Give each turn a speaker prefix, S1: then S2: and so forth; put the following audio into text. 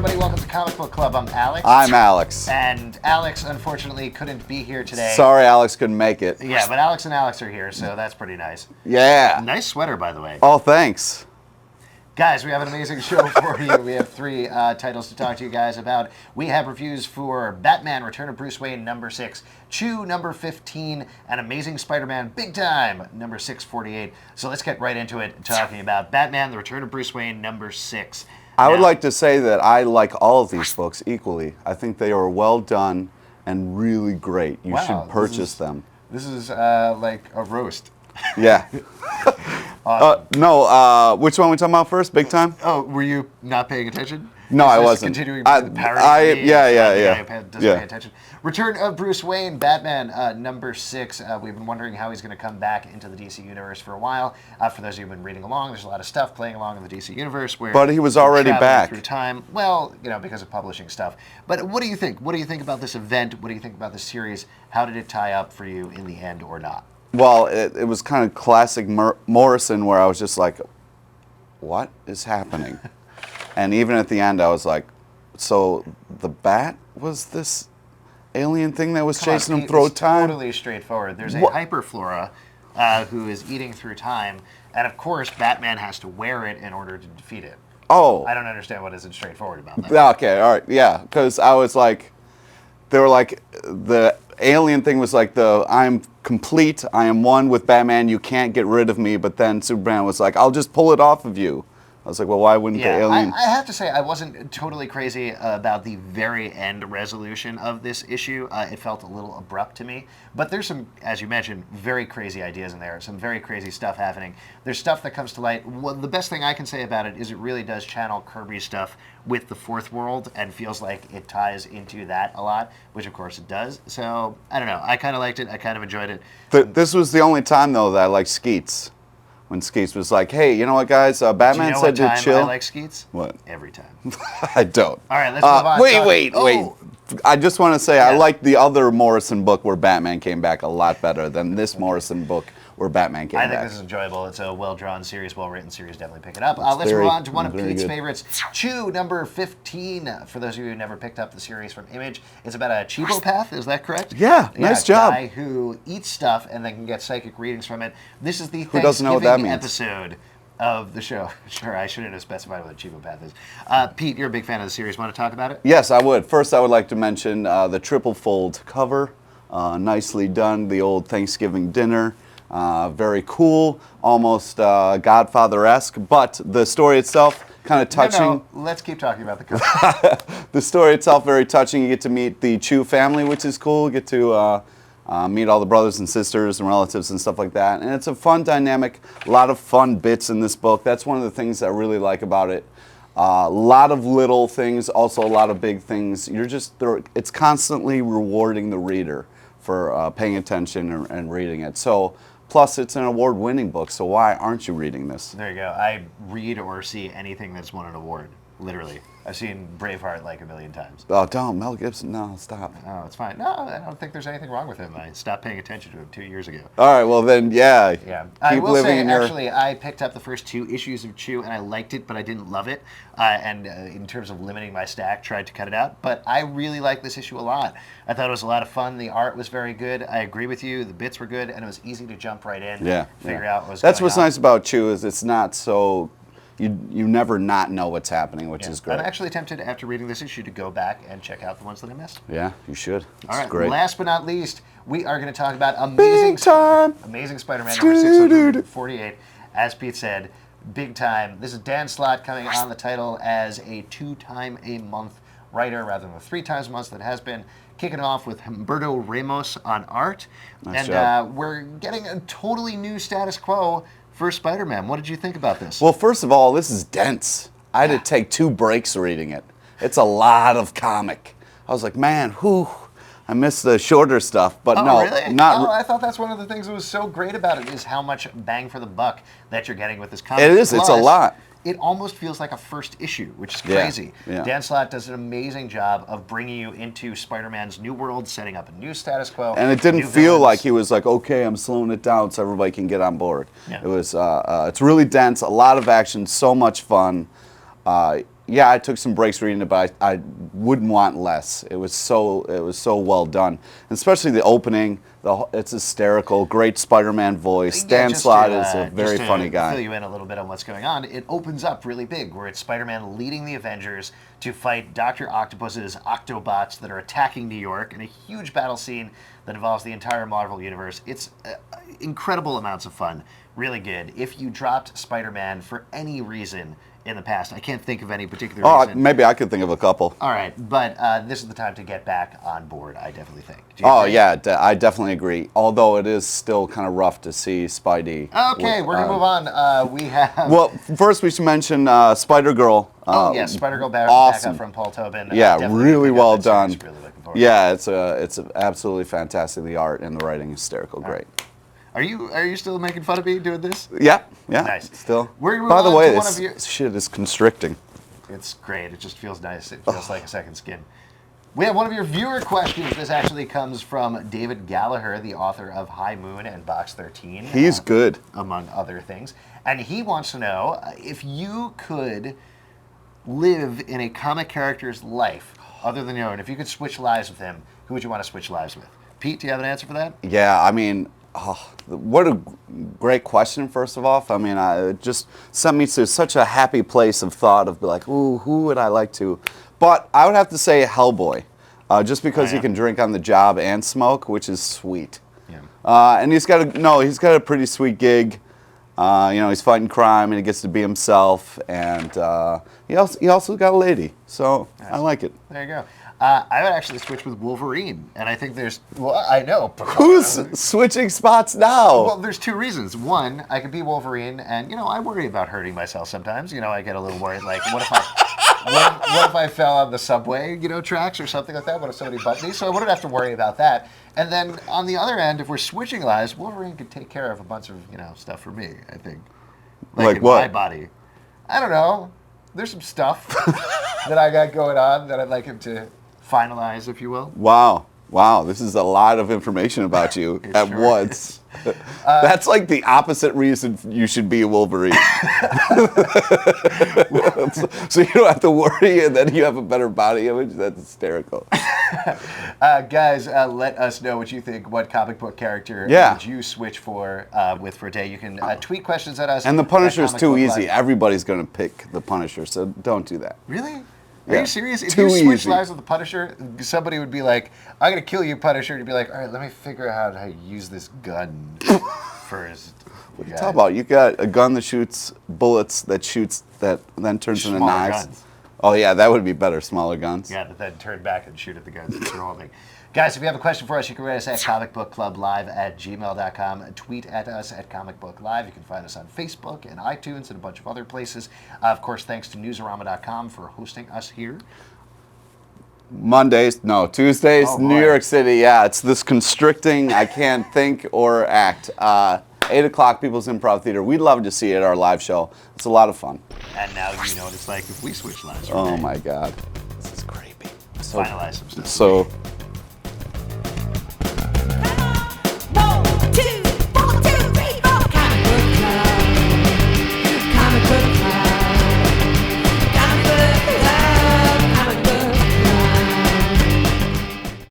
S1: everybody. Welcome to Comic Book Club. I'm Alex.
S2: I'm Alex.
S1: And Alex, unfortunately, couldn't be here today.
S2: Sorry, Alex couldn't make it.
S1: Yeah, but Alex and Alex are here, so that's pretty nice.
S2: Yeah.
S1: Nice sweater, by the way.
S2: Oh, thanks.
S1: Guys, we have an amazing show for you. We have three titles to talk to you guys about. We have reviews for Batman, Return of Bruce Wayne, number 6, Chew, number 15, and Amazing Spider-Man, Big Time, number 648. So let's get right into it, talking about Batman, The Return of Bruce Wayne, number 6.
S2: I would like to say that I like all of these books equally. I think they are well done and really great. You should purchase them.
S1: This is like a roast.
S2: Yeah. No, which one are we talking about first? Big Time?
S1: Oh, were you not paying attention?
S2: No, I wasn't.
S1: Continuing the parody. Doesn't pay attention. Return of Bruce Wayne, Batman, number 6. We've been wondering how he's going to come back into the DC universe for a while. For those of you who've been reading along, there's a lot of stuff playing along in the DC universe where.
S2: But he was already back
S1: through time. Well, you know, because of publishing stuff. But what do you think? What do you think about this event? What do you think about this series? How did it tie up for you in the end, or not?
S2: Well, it was kind of classic Morrison, where I was just like, what is happening? And even at the end, I was like, so the Bat was this alien thing that was chasing him through time?
S1: Totally straightforward. There's a hyperflora who is eating through time, and of course, Batman has to wear it in order to defeat it.
S2: Oh.
S1: I don't understand what isn't straightforward about that.
S2: Okay, all right, yeah, because I was like, they were like, the alien thing was like I'm complete, I am one with Batman, you can't get rid of me, but then Superman was like, I'll just pull it off of you. I was like, well, why wouldn't the alien...
S1: I have to say, I wasn't totally crazy about the very end resolution of this issue. It felt a little abrupt to me. But there's some, as you mentioned, very crazy ideas in there, some very crazy stuff happening. There's stuff that comes to light. Well, the best thing I can say about it is it really does channel Kirby's stuff with the Fourth World and feels like it ties into that a lot, which of course it does. So, I don't know. I kind of liked it. I kind of enjoyed it.
S2: This was the only time, though, that I liked Skeets. When Skeets was like, hey, you know what, guys? Batman said to chill.
S1: I like Skeets?
S2: What?
S1: Every time.
S2: I don't.
S1: All right, let's move on.
S2: Wait. I just want to say I like the other Morrison book where Batman came back a lot better than this Morrison book where Batman came back.
S1: I think this is enjoyable. It's a well-drawn series, well-written series. Definitely pick it up. Let's move on to one of Pete's favorites, Chew, number 15. For those of you who never picked up the series from Image, it's about a Chibopath. Is that correct?
S2: Yeah, nice job.
S1: A guy who eats stuff and then can get psychic readings from it. This is the
S2: Thanksgiving
S1: episode of the show. Sure, I shouldn't have specified what a Chibopath is. Pete, you're a big fan of the series. Want to talk about it?
S2: Yes, I would. First, I would like to mention the triple fold cover. Nicely done. The old Thanksgiving dinner. Very cool, almost Godfather-esque, but the story itself kind of touching.
S1: No, let's keep talking about the cover.
S2: The story itself very touching. You get to meet the Chew family, which is cool. You get to meet all the brothers and sisters and relatives and stuff like that. And it's a fun dynamic, a lot of fun bits in this book. That's one of the things I really like about it. A lot of little things, also a lot of big things. It's constantly rewarding the reader for paying attention and reading it. So, plus, it's an award-winning book, so why aren't you reading this?
S1: There you go. I read or see anything that's won an award, literally. I've seen Braveheart like a million times.
S2: Oh, don't. Mel Gibson, no, stop.
S1: Oh, it's fine. No, I don't think there's anything wrong with him. I stopped paying attention to him 2 years ago.
S2: All right, well then, yeah.
S1: Yeah. I will say, actually, I picked up the first 2 issues of Chew, and I liked it, but I didn't love it. And in terms of limiting my stack, tried to cut it out. But I really liked this issue a lot. I thought it was a lot of fun. The art was very good. I agree with you. The bits were good, and it was easy to jump right in. Figure out what was going on.
S2: That's what's nice about Chew is it's not so... You never not know what's happening, which is great.
S1: I'm actually tempted, after reading this issue, to go back and check out the ones that I missed.
S2: Yeah, you should.
S1: All right,
S2: great.
S1: Last but not least, we are going to talk about Amazing Spider-Man number 648. As Pete said, big time. This is Dan Slott coming on the title as a 2-time-a-month writer, rather than the 3 times a month that has been. Kicking off with Humberto Ramos on art.
S2: Nice job.
S1: And we're getting a totally new status quo for Spider-Man. What did you think about this?
S2: Well, first of all, this is dense. I had to take 2 breaks reading it. It's a lot of comic. I was like, man, I missed the shorter stuff, but no,
S1: really?
S2: not.
S1: I thought that's one of the things that was so great about it is how much bang for the buck that you're getting with this comic.
S2: It is. It's a lot.
S1: It almost feels like a first issue, which is crazy.
S2: Yeah.
S1: Dan Slott does an amazing job of bringing you into Spider-Man's new world, setting up a new status quo.
S2: And it didn't feel like he was like, okay, I'm slowing it down so everybody can get on board. Yeah. It was. It's really dense, a lot of action, so much fun. yeah, I took some breaks reading it, but I wouldn't want less. It was so well done, and especially the opening. It's hysterical. Great Spider-Man voice. Dan Slott is a very funny guy.
S1: To fill you in a little bit on what's going on, it opens up really big, where it's Spider-Man leading the Avengers to fight Dr. Octopus's Octobots that are attacking New York in a huge battle scene that involves the entire Marvel universe. It's incredible amounts of fun. Really good. If you dropped Spider-Man for any reason in the past, I can't think of any particular reason.
S2: Maybe I could think of a couple.
S1: All right, but this is the time to get back on board, I definitely think.
S2: Oh, yeah, I definitely agree. Although it is still kind of rough to see Spidey.
S1: Okay, we're going to move on. We have...
S2: Well, first we should mention Spider-Girl.
S1: Yes, Spider-Girl back up from Paul Tobin.
S2: Yeah, really well done.
S1: Really looking forward
S2: yeah, it's absolutely fantastic. The art and the writing is hysterical. Great.
S1: Are you still making fun of me doing this?
S2: Yeah.
S1: Nice.
S2: Still.
S1: By
S2: the way, this shit is constricting.
S1: It's great. It just feels nice. It feels like a second skin. We have one of your viewer questions. This actually comes from David Gallagher, the author of High Moon and Box 13.
S2: He's good.
S1: Among other things. And he wants to know if you could live in a comic character's life other than your own, if you could switch lives with him, who would you want to switch lives with? Pete, do you have an answer for that?
S2: Yeah, I mean... Oh, what a great question, first of all. I mean, it just sent me to such a happy place of thought of like, ooh, who would I like to? But I would have to say Hellboy, just because he can drink on the job and smoke, which is sweet. Yeah. And he's got a pretty sweet gig. He's fighting crime and he gets to be himself, and he also got a lady, so nice. I like it.
S1: There you go. I would actually switch with Wolverine, and I think I know.
S2: Who's switching spots now?
S1: Well, there's two reasons. One, I could be Wolverine, and, I worry about hurting myself sometimes. I get a little worried, like, what if I fell on the subway, tracks or something like that? What if somebody bumped me? So I wouldn't have to worry about that. And then, on the other end, if we're switching lives, Wolverine could take care of a bunch of, stuff for me, I think.
S2: Like what?
S1: My body. I don't know. There's some stuff that I got going on that I'd like him to finalize, if you will.
S2: Wow, this is a lot of information about you at once. That's like the opposite reason you should be a Wolverine. So you don't have to worry, and then you have a better body image. That's hysterical.
S1: Guys, let us know what you think. What comic book character would you switch for a day? You can tweet questions at us.
S2: And the Punisher's too easy. Everybody's going to pick the Punisher, so don't do that.
S1: Really? Are you serious? If you switch lives with the Punisher, somebody would be like, I'm going to kill you, Punisher. And you'd be like, all right, let me figure out how to use this gun first.
S2: What are you talking about? You got a gun that shoots bullets that then turns into knives.
S1: Guns.
S2: Oh, yeah, that would be better. Smaller guns.
S1: Yeah, that then turn back and shoot at the guns that you're holding. Guys, if you have a question for us, you can write us at comicbookclublive@gmail.com. Tweet at us at comicbooklive. You can find us on Facebook and iTunes and a bunch of other places. Of course, thanks to Newsarama.com for hosting us here.
S2: Tuesdays, New York City. Yeah, it's this constricting, I can't think or act. 8 o'clock, People's Improv Theater. We'd love to see you at our live show. It's a lot of fun.
S1: And now you know what it's like if we switch lives.
S2: Oh, my God. This is creepy.
S1: Finalize some stuff.
S2: So